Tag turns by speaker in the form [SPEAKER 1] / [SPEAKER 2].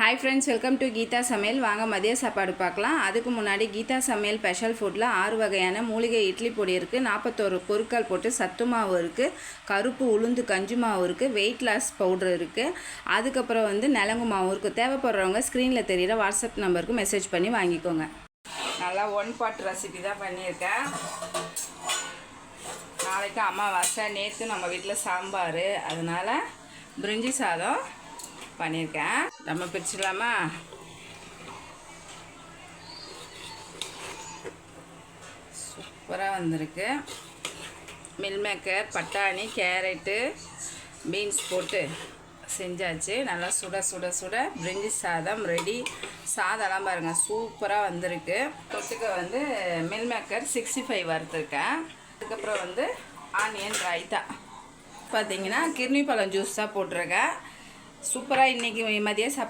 [SPEAKER 1] Hi friends, welcome to Geetha Samayal. வாங்க மதிய சாப்பாடு பார்க்கலாம். அதுக்கு முன்னாடி கீதா சமையல் ஸ்பெஷல் ஃபுட்டில் 6 வகையான மூலிகை இட்லி பொடி இருக்குது, 41 பொருட்கள் போட்டு சத்து மாவு இருக்குது, கருப்பு உளுந்து கஞ்சி மாவு இருக்குது, வெயிட் லாஸ் பவுட்ரு இருக்குது, அதுக்கப்புறம் நிலங்கு மாவு இருக்குது. தேவைப்படுறவங்க ஸ்க்ரீனில் தெரிகிற வாட்ஸ்அப் நம்பருக்கு மெசேஜ் பண்ணி வாங்கிக்கோங்க. நல்லா 1 பாட் ரெசிபி தான் பண்ணியிருக்கேன். நாளைக்கு அமாவாசை, நேற்று நம்ம வீட்டில் சாம்பார், அதனால் பிரிஞ்சி சாதம் பண்ணியிருக்கேன். நம்ம பிரிச்சுக்கலாமா? சூப்பராக வந்திருக்கு. மில் மேக்கர், பட்டாணி, கேரட்டு, பீன்ஸ் போட்டு செஞ்சாச்சு. நல்லா சுட சுட சுட பிரிஞ்சி சாதம் ரெடி. சாதம்லாம் பாருங்கள், சூப்பராக வந்திருக்கு. தொட்டுக்க மில் மேக்கர் 65 வறுத்துருக்கேன். அதுக்கப்புறம் ஆனியன் ரைத்தா பார்த்தீங்கன்னா கிர்னி பழம் ஜூஸ் தான் போட்டிருக்கேன். சூப்பராக இன்றைக்கி மதிய சாப்பாடு